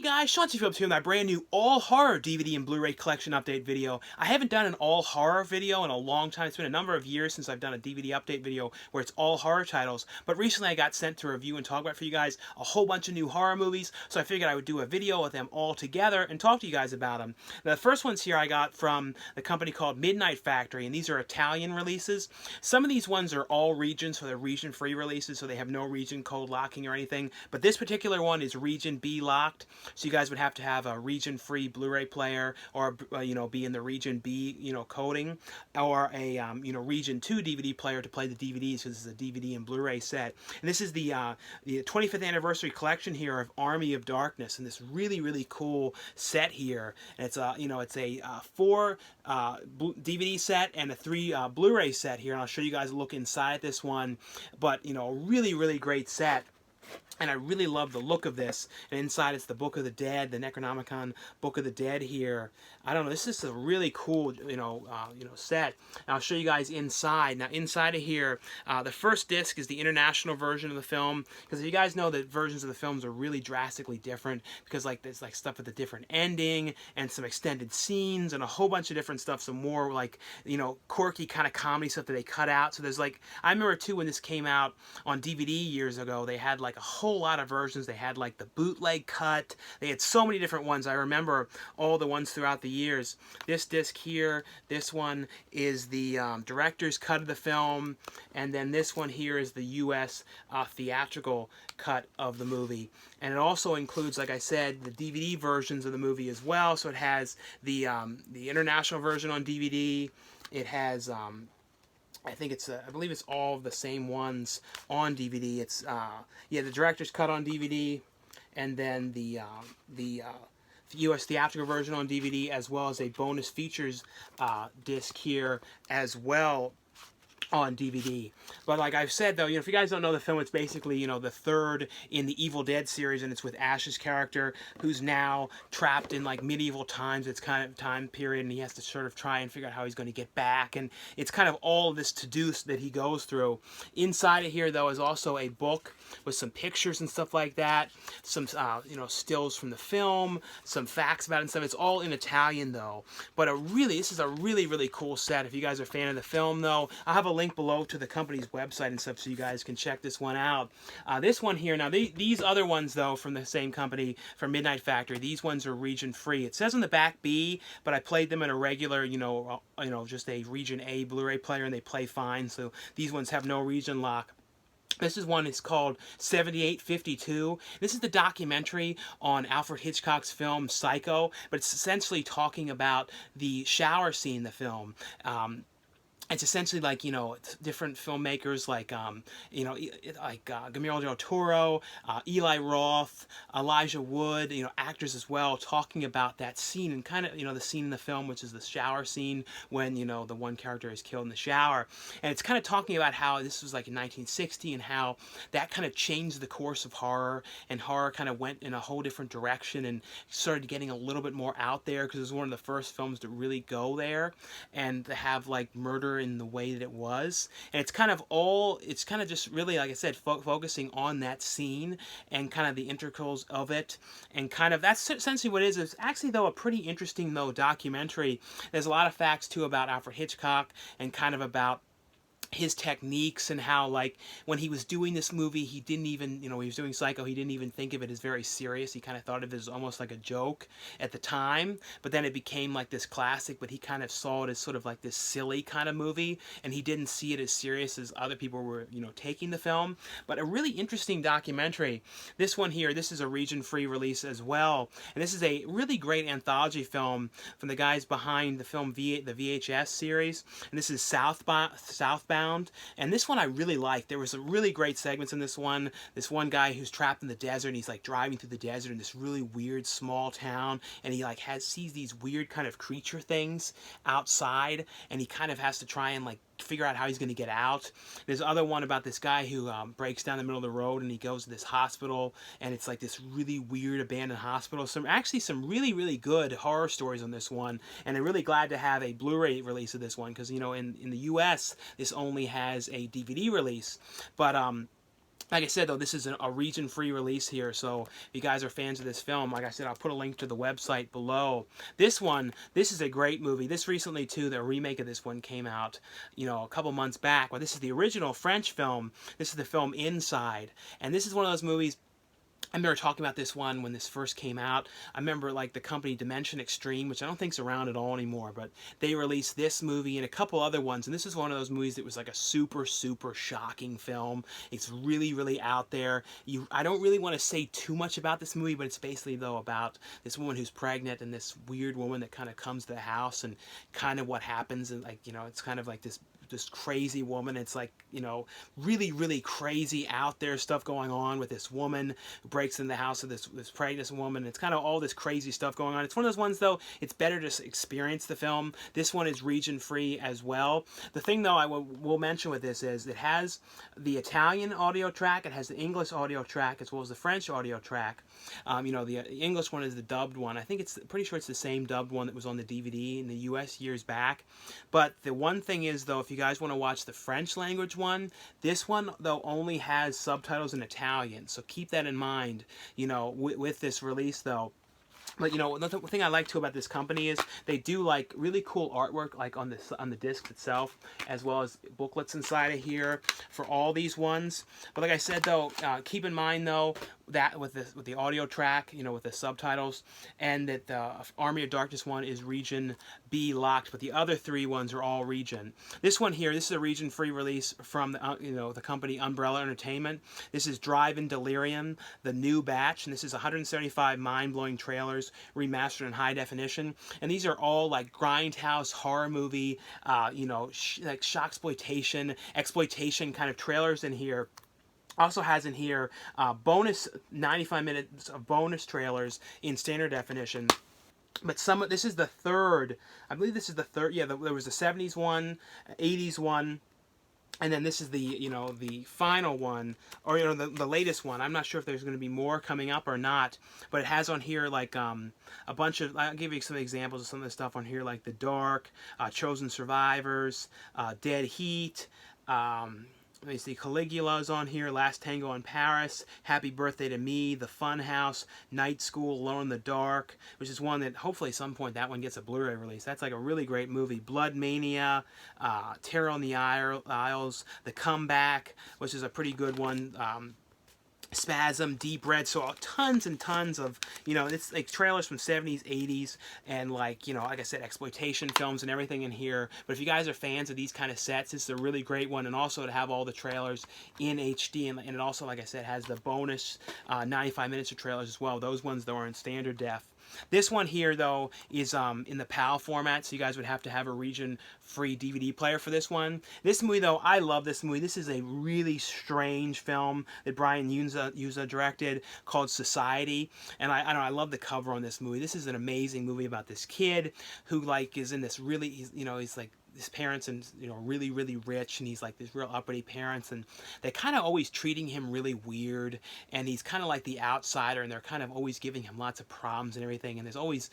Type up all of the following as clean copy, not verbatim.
Hey guys, Philippe here with my brand new all horror DVD and Blu-ray collection update video. I haven't done an all horror video in a long time. It's been a number of years since I've done a DVD update video where it's all horror titles. But recently I got sent to review and talk about for you guys a whole bunch of new horror movies. So I figured I would do a video of them all together and talk to you guys about them. Now, the first ones here I got from the company called Midnight Factory, and these are Italian releases. Some of these ones are all regions, so they're region-free releases, so they have no region code locking or anything. But this particular one is region B locked. So you guys would have to have a region-free Blu-ray player, or be in the region B, coding, or a region 2 DVD player to play the DVDs. So this is a DVD and Blu-ray set. And this is the 25th anniversary collection here of Army of Darkness, and this really cool set here. And it's it's a 4 DVD set and a 3 Blu-ray set here. And I'll show you guys a look inside this one. But a really great set. And I really love the look of this. And inside it's the Book of the Dead, the Necronomicon Book of the Dead here. I don't know, this is a really cool, set. And I'll show you guys inside. Now, inside of here, the first disc is the international version of the film. Because you guys know that versions of the films are really drastically different. Because there's stuff with a different ending and some extended scenes and a whole bunch of different stuff. Some more quirky kind of comedy stuff that they cut out. So there's I remember too when this came out on DVD years ago, they had a whole lot of versions. They had the bootleg cut. They had so many different ones. I remember all the ones throughout the years. This disc here, this one is the director's cut of the film, and then this one here is the U.S. Theatrical cut of the movie. And it also includes, like I said, the DVD versions of the movie as well. So it has the international version on DVD. It has I believe it's all of the same ones on DVD. It's the director's cut on DVD, and then the U.S. theatrical version on DVD, as well as a bonus features disc here as well on DVD. But like I've said, though, if you guys don't know the film, it's basically, the third in the Evil Dead series, and it's with Ash's character, who's now trapped in medieval times. It's kind of time period, and he has to sort of try and figure out how he's going to get back, and it's kind of all of this to-do that he goes through. Inside of here, though, is also a book with some pictures and stuff like that, some stills from the film, some facts about it and stuff. It's all in Italian, though. But this is a really cool set. If you guys are a fan of the film, though, I'll have a link below to the company's website and stuff so you guys can check this one out. This one here, now these other ones, though, from the same company, from Midnight Factory, these ones are region free. It says on the back B, but I played them in a regular, just a region A Blu-ray player, and they play fine. So these ones have no region lock. This is one, it's called 7852. This is the documentary on Alfred Hitchcock's film Psycho, but it's essentially talking about the shower scene in the film. It's essentially different filmmakers Guillermo del Toro, Eli Roth, Elijah Wood, actors as well, talking about that scene and kind of, the scene in the film, which is the shower scene when, the one character is killed in the shower. And it's kind of talking about how this was in 1960 and how that kind of changed the course of horror, and horror kind of went in a whole different direction and started getting a little bit more out there, because it was one of the first films to really go there and to have murder in the way that it was. And it's kind of just really, like I said, focusing on that scene and kind of the integrals of it, and kind of that's essentially what it is. It's actually, though, a pretty interesting, documentary. There's a lot of facts too about Alfred Hitchcock, and kind of about his techniques, and how when he was doing this movie, he didn't even, he was doing Psycho, he didn't even think of it as very serious. He kind of thought of it as almost like a joke at the time, but then it became this classic, but he kind of saw it as sort of this silly kind of movie, and he didn't see it as serious as other people were, taking the film. But a really interesting documentary. This one here, this is a region-free release as well, and this is a really great anthology film from the guys behind the film the VHS series, and this is Southbound. And this one I really liked. There were some really great segments in this one. This one guy who's trapped in the desert, and he's driving through the desert in this really weird small town, and he sees these weird kind of creature things outside, and he kind of has to try and figure out how he's going to get out. There's other one about this guy who breaks down the middle of the road, and he goes to this hospital, and it's this really weird abandoned hospital. Some really good horror stories on this one, and I'm really glad to have a Blu-ray release of this one, because in the US this only has a DVD release. But Like I said, though, this is a region-free release here, so if you guys are fans of this film, like I said, I'll put a link to the website below. This one, this is a great movie. This recently, too, the remake of this one came out, you know, a couple months back. Well, this is the original French film. This is the film Inside, and this is one of those movies. I remember talking about this one when this first came out. I remember like the company Dimension Extreme, which I don't think's around at all anymore, but they released this movie and a couple other ones, and this is one of those movies that was like a super, super shocking film. It's really, really out there. I don't really want to say too much about this movie, but it's basically, though, about this woman who's pregnant and this weird woman that kind of comes to the house and kind of what happens, and, like, you know, it's kind of like this crazy woman. It's like, you know, really, really crazy out there stuff going on with this woman who breaks in the house of this pregnant woman. It's kind of all this crazy stuff going on. It's one of those ones, though, it's better to experience the film. This one is region free as well. The thing, though, I will mention with this is it has the Italian audio track, it has the English audio track, as well as the French audio track. You know, the English one is the dubbed one. I think it's pretty sure it's the same dubbed one that was on the DVD in the US years back. But the one thing is, though, if you guys want to watch the French language one, this one, though, only has subtitles in Italian, so keep that in mind, you know, with this release, though. But, you know, the thing I like too about this company is they do like really cool artwork, like on the disc itself, as well as booklets inside of here for all these ones. But like I said, though, keep in mind, though, that with the audio track, you know, with the subtitles, and that the Army of Darkness one is region B locked, but the other three ones are all region. This one here, this is a region free release from the you know, the company Umbrella Entertainment. This is Drive-In Delirium, the new batch, and this is 175 mind-blowing trailers remastered in high definition. And these are all like grindhouse horror movie, you know, like shocksploitation, exploitation kind of trailers in here. Also has in here bonus 95 minutes of bonus trailers in standard definition. But this is the third, I believe this is the third, yeah, there was the 70s one, 80s one, and then this is the, you know, the final one, or, you know, the latest one. I'm not sure if there's going to be more coming up or not, but it has on here like a bunch of, I'll give you some examples of some of the stuff on here, like The Dark, Chosen Survivors, Dead Heat, let me see, Caligula's on here, Last Tango in Paris, Happy Birthday to Me, The Funhouse, Night School, Alone in the Dark, which is one that hopefully at some point that one gets a Blu-ray release. That's like a really great movie. Blood Mania, Terror on the Isles, The Comeback, which is a pretty good one. Spasm, Deep Red, so tons and tons of, you know, it's like trailers from 70s, 80s, and like, you know, like I said, exploitation films and everything in here. But if you guys are fans of these kind of sets, this is a really great one, and also to have all the trailers in HD, and it also, like I said, has the bonus 95 minutes of trailers as well. Those ones, though, are in standard def. This one here, though, is in the PAL format, so you guys would have to have a region-free DVD player for this one. This movie, though, I love this movie. This is a really strange film that Brian Yuzna directed called Society, and I love the cover on this movie. This is an amazing movie about this kid who, like, is in this really, he's like, his parents and, you know, really, really rich, and he's like these real uppity parents, and they're kind of always treating him really weird, and he's kind of like the outsider, and they're kind of always giving him lots of problems and everything, and there's always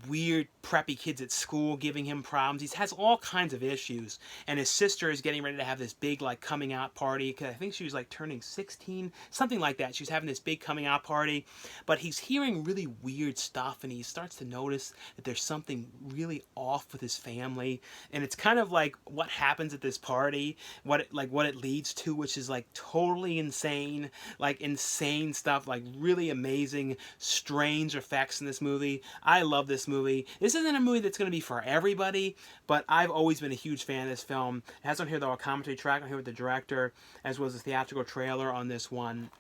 weird preppy kids at school giving him problems. He has all kinds of issues, and his sister is getting ready to have this big like coming out party, because I think she was like turning 16, something like that. She's having this big coming out party, but he's hearing really weird stuff, and he starts to notice that there's something really off with his family, and it's kind of like what happens at this party, what it leads to, which is like totally insane, like insane stuff, like really amazing, strange effects in this movie. I love this movie. This isn't a movie that's going to be for everybody, but I've always been a huge fan of this film. It has on here, though, a commentary track on here with the director, as well as a theatrical trailer on this one.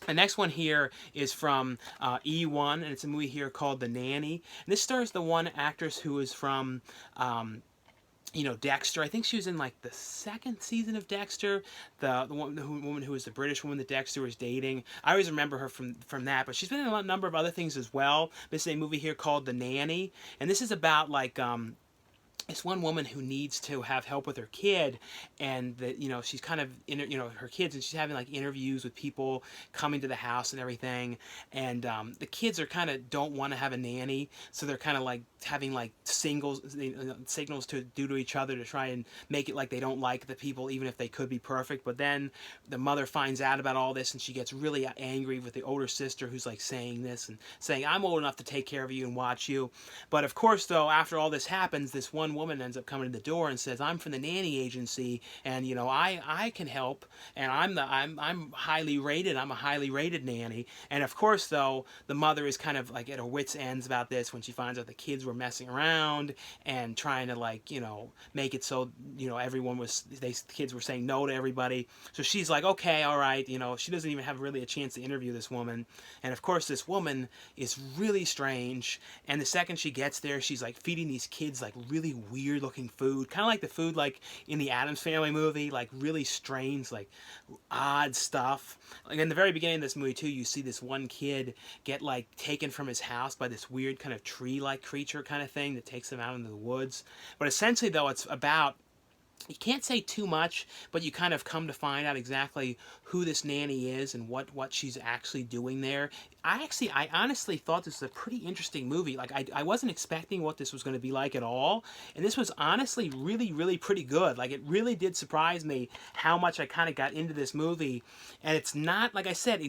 The next one here is from Eone, and it's a movie here called The Nanny. And this stars the one actress who is from you know, Dexter. I think she was in like the second season of Dexter, the woman who was the British woman that Dexter was dating. I always remember her from that, but she's been in a number of other things as well. This is a movie here called The Nanny, and this is about like this one woman who needs to have help with her kid, and that, you know, she's kind of her kids, and she's having like interviews with people coming to the house and everything, and the kids are kind of don't want to have a nanny, so they're kind of like having like signals to do to each other to try and make it like they don't like the people, even if they could be perfect. But then the mother finds out about all this, and she gets really angry with the older sister, who's like saying this and saying, I'm old enough to take care of you and watch you. But of course, though, after all this happens, this one woman ends up coming to the door and says, I'm from the nanny agency, and you know, I can help, and I'm highly rated. I'm a highly rated nanny. And of course, though, the mother is kind of like at her wits' ends about this when she finds out the kids were messing around and trying to, like, you know, make it so, you know, the kids were saying no to everybody. So she's like, okay, all right, you know, she doesn't even have really a chance to interview this woman. And of course, this woman is really strange, and the second she gets there, she's like feeding these kids like really weird looking food, kind of like the food like in the Addams Family movie, like really strange, like odd stuff. Like in the very beginning of this movie too, you see this one kid get like taken from his house by this weird kind of tree-like creature kind of thing that takes him out into the woods. But essentially, though, it's about, you can't say too much, but you kind of come to find out exactly who this nanny is and what she's actually doing there. I honestly thought this was a pretty interesting movie. Like, I wasn't expecting what this was going to be like at all, and this was honestly really, really pretty good. Like, it really did surprise me how much I kind of got into this movie, and it's not, like I said,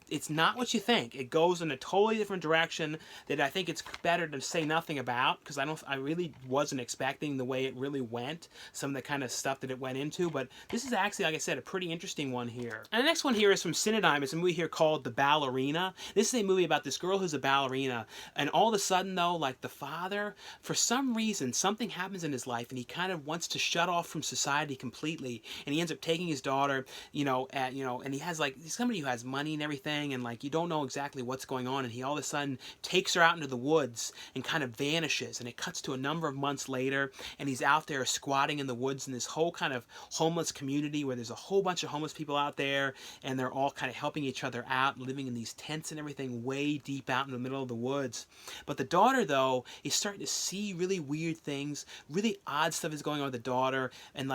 it's not what you think. It goes in a totally different direction that I think it's better to say nothing about, because I really wasn't expecting the way it really went, some of the kind of stuff that it went into. But this is actually, like I said, a pretty interesting one here. And the next one here is from Cinedigm. It's a movie here called The Ballerina. This is a movie about this girl who's a ballerina, and all of a sudden, though, like, the father, for some reason, something happens in his life, and he kind of wants to shut off from society completely, and he ends up taking his daughter, and he has, like, he's somebody who has money and everything, and, like, you don't know exactly what's going on, and he all of a sudden takes her out into the woods and kind of vanishes, and it cuts to a number of months later, and he's out there squatting in the woods in this whole kind of homeless community where there's a whole bunch of homeless people out there, and they're all kind of helping each other out, living in these tents and everything way deep out in the middle of the woods. But the daughter, though, is starting to see really weird things, really odd stuff is going on with the daughter, and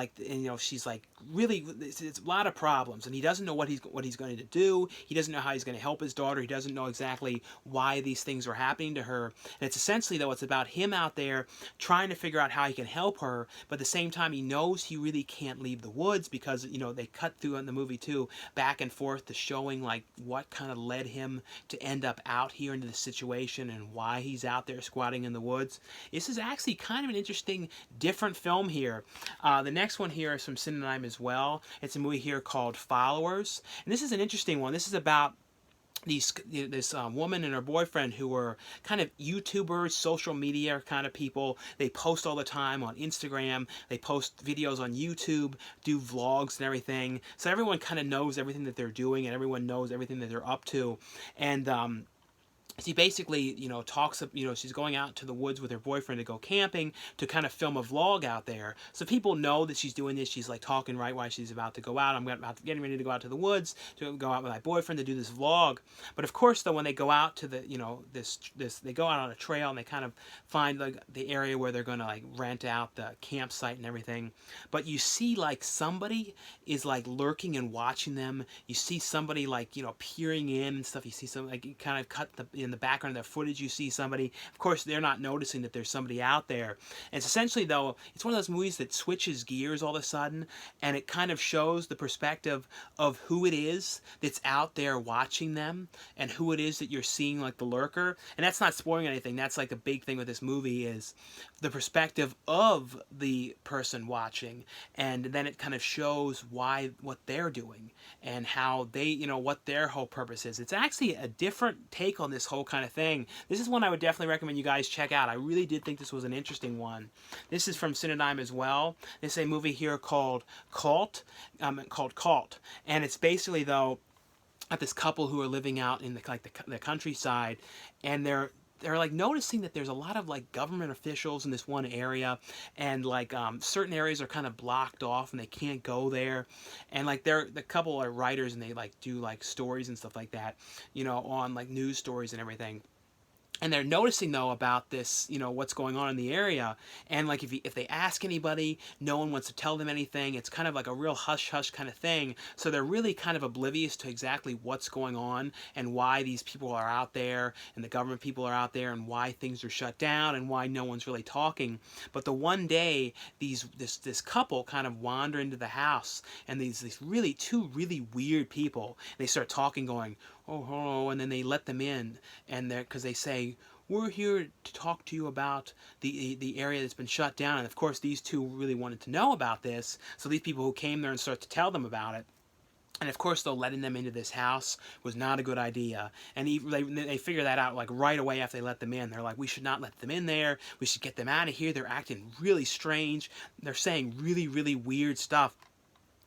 she's like really, it's a lot of problems, and he doesn't know what he's going to do. He doesn't know how he's going to help his daughter. He doesn't know exactly why these things are happening to her. And it's essentially, though, it's about him out there trying to figure out how he can help her, but at the same time he knows he really can't leave the woods, because, you know, they cut through in the movie too, back and forth to showing like what kind of led him to end up out here into the situation and why he's out there squatting in the woods. This is actually kind of an interesting, different film here. The next one here is from Cinedigm as well. It's a movie here called Followers, and this is an interesting one. This is about this woman and her boyfriend who were kind of YouTubers, social media kind of people. They post all the time on Instagram. They post videos on YouTube, do vlogs and everything. So everyone kind of knows everything that they're doing, and everyone knows everything that they're up to. And she basically, talks, she's going out to the woods with her boyfriend to go camping to kind of film a vlog out there. So people know that she's doing this. She's like talking right while she's about to go out. I'm getting ready to go out to the woods to go out with my boyfriend to do this vlog. But of course, though, when they go out to the, they go out on a trail, and they kind of find like the area where they're going to like rent out the campsite and everything. But you see like somebody is like lurking and watching them. You see somebody like, peering in and stuff. You see some like kind of cut in the background of their footage, you see somebody. Of course, they're not noticing that there's somebody out there. And it's essentially, though, it's one of those movies that switches gears all of a sudden, and it kind of shows the perspective of who it is that's out there watching them, and who it is that you're seeing, like the lurker. And that's not spoiling anything. That's like the big thing with this movie, is the perspective of the person watching, and then it kind of shows what they're doing and how they, what their whole purpose is. It's actually a different take on this whole kind of thing. This is one I would definitely recommend you guys check out. I really did think this was an interesting one. This is from Cinedigm as well. This is a movie here called Cult, and it's basically, though, at this couple who are living out in the countryside, and they're like noticing that there's a lot of like government officials in this one area, and like certain areas are kind of blocked off and they can't go there, and like the couple are writers, and they like do like stories and stuff like that, on like news stories and everything. and they're noticing though about this, what's going on in the area, and like if they ask anybody, no one wants to tell them anything. It's kind of like a real hush hush kind of thing. So they're really kind of oblivious to exactly what's going on and why these people are out there and the government people are out there and why things are shut down and why no one's really talking. But the one day this couple kind of wander into the house, and these really two really weird people, and they start talking, going, oh, hello, and then they let them in, and because they say, we're here to talk to you about the area that's been shut down. And of course these two really wanted to know about this, so these people who came there and start to tell them about it. And of course, though, letting them into this house was not a good idea. And they figure that out like right away after they let them in. They're like, we should not let them in there. We should get them out of here. They're acting really strange. They're saying really, really weird stuff.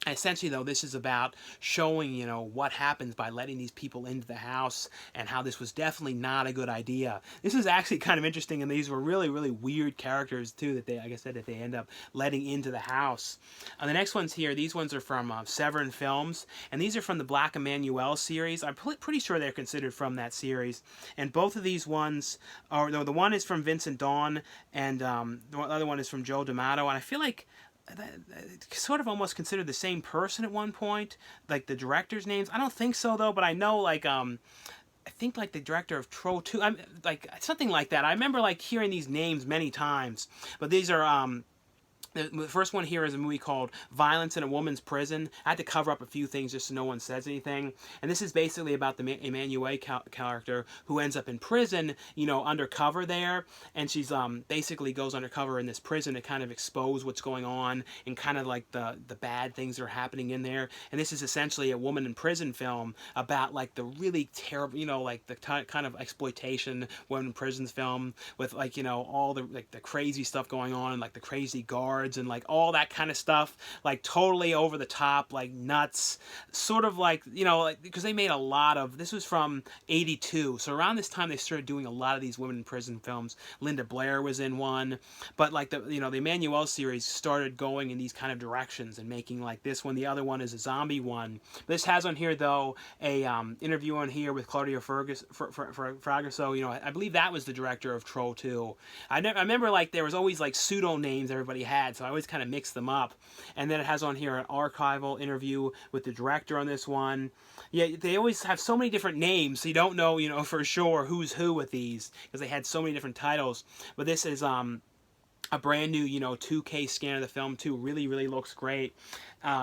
And essentially, though, this is about showing, what happens by letting these people into the house and how this was definitely not a good idea. This is actually kind of interesting, and these were really, really weird characters, too, that they, like I said, that they end up letting into the house. The next ones here, these ones are from Severin Films, and these are from the Black Emmanuel series. I'm pretty sure they're considered from that series. And both of these ones, the one is from Vincent Dawn, and the other one is from Joe D'Amato, and I feel like sort of almost considered the same person at one point, like the director's names. I don't think so though, but I know I think like the director of Troll 2, like something like that. I remember like hearing these names many times, but these are the first one here is a movie called Violence in a Woman's Prison. I had to cover up a few things just so no one says anything. And this is basically about the Emmanuel character who ends up in prison, undercover there. And she's basically goes undercover in this prison to kind of expose what's going on and kind of like the bad things that are happening in there. And this is essentially a woman in prison film about like the really terrible, like the kind of exploitation women in prisons film with like, all the like the crazy stuff going on and like the crazy guards and like all that kind of stuff, like totally over the top, like nuts, sort of like, like, because they made a lot of, this was from 82, so around this time they started doing a lot of these women in prison films. Linda Blair was in one, but like the Emmanuel series started going in these kind of directions and making like this one. The other one is a zombie one. This has on here though a interview on here with Claudia Fragoso. I believe that was the director of Troll 2. I remember like there was always like pseudo names everybody had, so I always kind of mix them up. And then it has on here an archival interview with the director on this one. Yeah, they always have so many different names, so you don't know, for sure who's who with these, because they had so many different titles. But this is a brand new, 2K scan of the film too. Really, really looks great.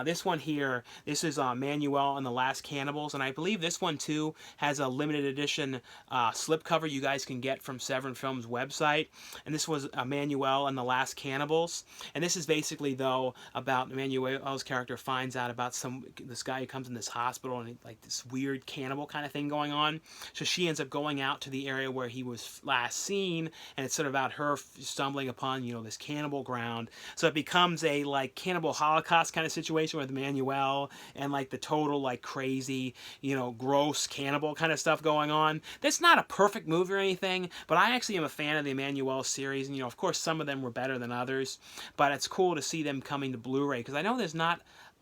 This one here, this is Manuel and the Last Cannibals, and I believe this one too has a limited edition slipcover you guys can get from Severin Films website. And this was Manuel and the Last Cannibals, and this is basically though about Manuel's character finds out about this guy who comes in this hospital and like this weird cannibal kind of thing going on. So she ends up going out to the area where he was last seen, and it's sort of about her stumbling upon this cannibal ground. So it becomes a like cannibal holocaust kind of situation with Manuel and like the total like crazy, gross cannibal kind of stuff going on. That's not a perfect movie or anything, but I actually am a fan of the Emmanuel series, and of course some of them were better than others, but it's cool to see them coming to Blu-ray, because I know there's not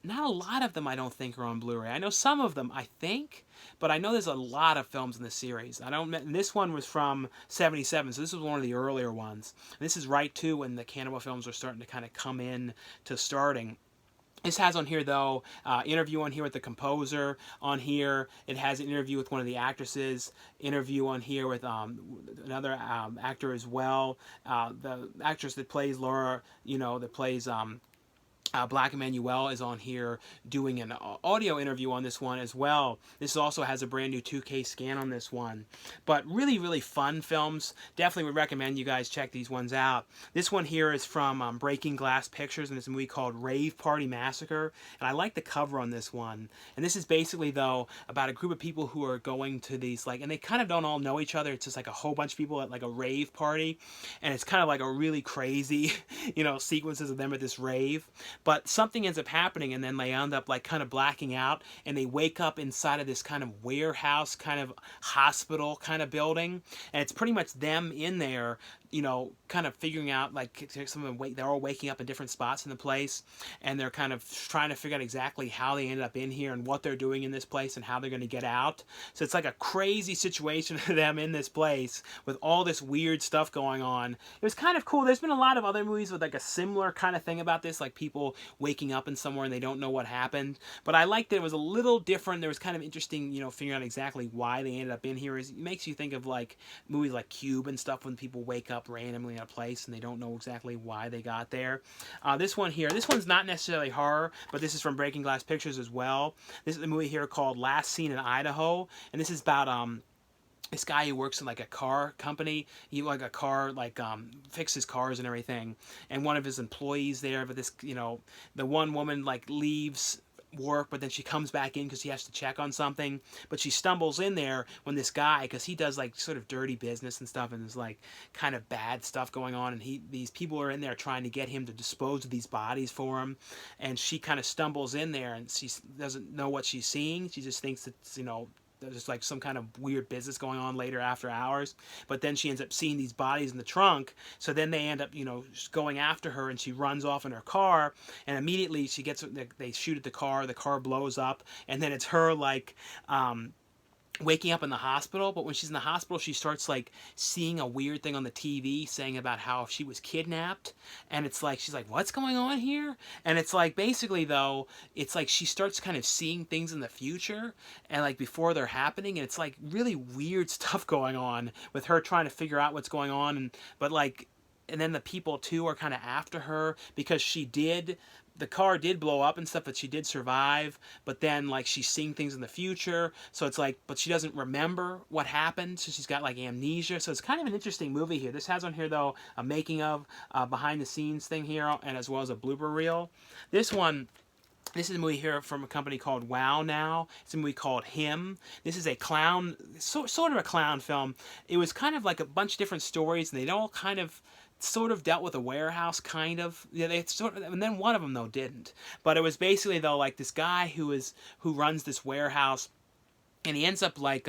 a lot of them, I don't think, are on Blu-ray. I know some of them, I think, but I know there's a lot of films in the series. And this one was from 77, so this was one of the earlier ones. And this is right too when the cannibal films were starting to kind of come in to starting. This has on here, though, interview on here with the composer on here. It has an interview with one of the actresses, interview on here with another actor as well. The actress that plays Laura, that plays Black Emmanuel is on here doing an audio interview on this one as well. This also has a brand new 2K scan on this one. But really, really fun films. Definitely would recommend you guys check these ones out. This one here is from Breaking Glass Pictures, and it's a movie called Rave Party Massacre. And I like the cover on this one. And this is basically, though, about a group of people who are going to these, and they kind of don't all know each other. It's just like a whole bunch of people at like a rave party. And it's kind of like a really crazy, sequences of them at this rave. but something ends up happening, and then they end up like kind of blacking out, and they wake up inside of this kind of warehouse, kind of hospital kind of building, and it's pretty much them in there, you know, kind of figuring out, like, some of them they're all waking up in different spots in the place, and they're kind of trying to figure out exactly how they ended up in here and what they're doing in this place and how they're going to get out. So it's like a crazy situation for them in this place with all this weird stuff going on. It was kind of cool. There's been a lot of other movies with like a similar kind of thing about this, like people waking up in somewhere and they don't know what happened. But I liked that it was a little different. There was kind of interesting, you know, figuring out exactly why they ended up in here. It makes you think of like movies like Cube and stuff, when people wake up randomly in a place and they don't know exactly why they got there. This one here, this one's not necessarily horror, but this is from Breaking Glass Pictures as well. This is a movie here called Last Seen in Idaho, and this is about this guy who works in like a car company. He like a car, like fixes cars and everything, and one of his employees there, but this, you know, the one woman like leaves work, but then she comes back in because she has to check on something, but she stumbles in there when this guy, because he does like sort of dirty business and stuff, and there's like kind of bad stuff going on, and these people are in there trying to get him to dispose of these bodies for him, and she kind of stumbles in there and she doesn't know what she's seeing. She just thinks it's, you know, there's like some kind of weird business going on later after hours, but then she ends up seeing these bodies in the trunk, so then they end up, you know, going after her, and she runs off in her car, and immediately she gets, they shoot at the car blows up, and then it's her like waking up in the hospital. But when she's in the hospital, she starts like seeing a weird thing on the TV saying about how she was kidnapped, and it's like she's like, what's going on here? And it's like, basically though, it's like she starts kind of seeing things in the future and like before they're happening, and it's like really weird stuff going on with her trying to figure out what's going on, and then the people too are kind of after her because the car did blow up and stuff, but she did survive. But then, like, she's seeing things in the future, so it's like, but she doesn't remember what happened, so she's got like amnesia. So it's kind of an interesting movie here. This has on here though a making of, behind the scenes thing here, and as well as a blooper reel. This is a movie here from a company called Wow Now. It's a movie called Him. This is a clown, sort of a clown film. It was kind of like a bunch of different stories, and they all kind of sort of dealt with a warehouse, kind of. Yeah, they sort of, and then one of them though didn't. But it was basically though like this guy who runs this warehouse, and he ends up like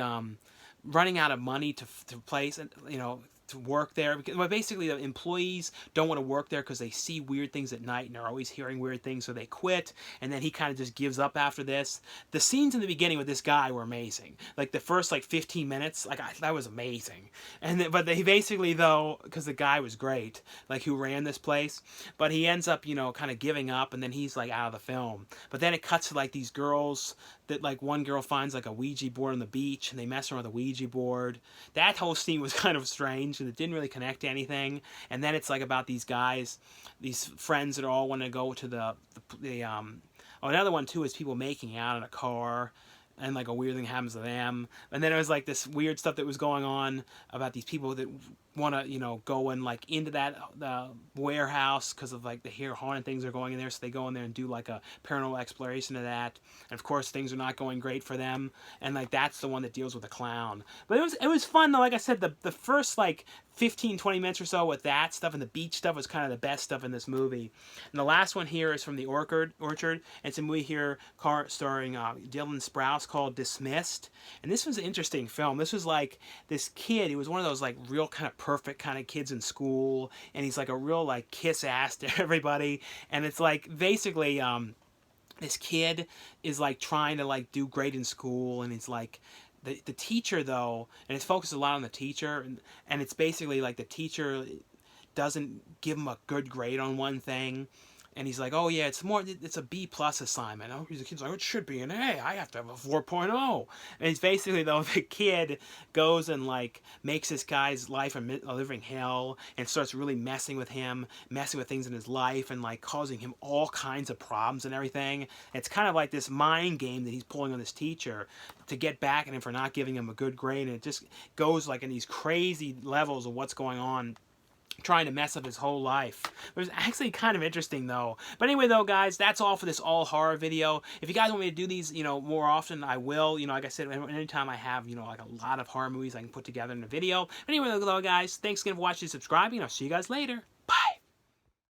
running out of money to place, and you know, to work there, because well, basically the employees don't want to work there because they see weird things at night and they're always hearing weird things, so they quit. And then he kind of just gives up after this. The scenes in the beginning with this guy were amazing. Like the first like 15 minutes, like that was amazing. And then, but they basically though, because the guy was great, like who ran this place, but he ends up, you know, kind of giving up, and then he's like out of the film. But then it cuts to like these girls that, like, one girl finds like a Ouija board on the beach, and they mess around with a Ouija board. That whole scene was kind of strange, and it didn't really connect to anything. And then it's like about these guys, these friends that all want to go to another one too is people making out in a car, and like a weird thing happens to them. And then it was like this weird stuff that was going on about these people that want to, you know, go and like into the warehouse because of like the hear haunted things are going in there, so they go in there and do like a paranormal exploration of that, and of course things are not going great for them, and like that's the one that deals with a clown. But it was fun though. Like I said, the first like 15-20 minutes or so with that stuff and the beach stuff was kind of the best stuff in this movie. And the last one here is from the Orchard, and it's a movie here starring Dylan Sprouse called Dismissed. And this was an interesting film. This was like this kid, he was one of those like real kind of perfect kind of kids in school, and he's like a real like kiss ass to everybody. And it's like basically this kid is like trying to like do great in school, and he's like the teacher though, and it's focused a lot on the teacher, and it's basically like the teacher doesn't give him a good grade on one thing, and he's like, oh yeah, it's a B+ assignment. Oh, the kid's like, it should be an A. I have to have a 4.0. And it's basically though the kid goes and like makes this guy's life a living hell, and starts really messing with him, messing with things in his life, and like causing him all kinds of problems and everything. It's kind of like this mind game that he's pulling on this teacher to get back at him for not giving him a good grade, and it just goes like in these crazy levels of what's going on, trying to mess up his whole life. It was actually kind of interesting though. But anyway though, guys, that's all for this all horror video. If you guys want me to do these, you know, more often, I will. You know, like I said, anytime I have, you know, like a lot of horror movies I can put together in a video. But anyway though, guys, thanks again for watching and subscribing. I'll see you guys later.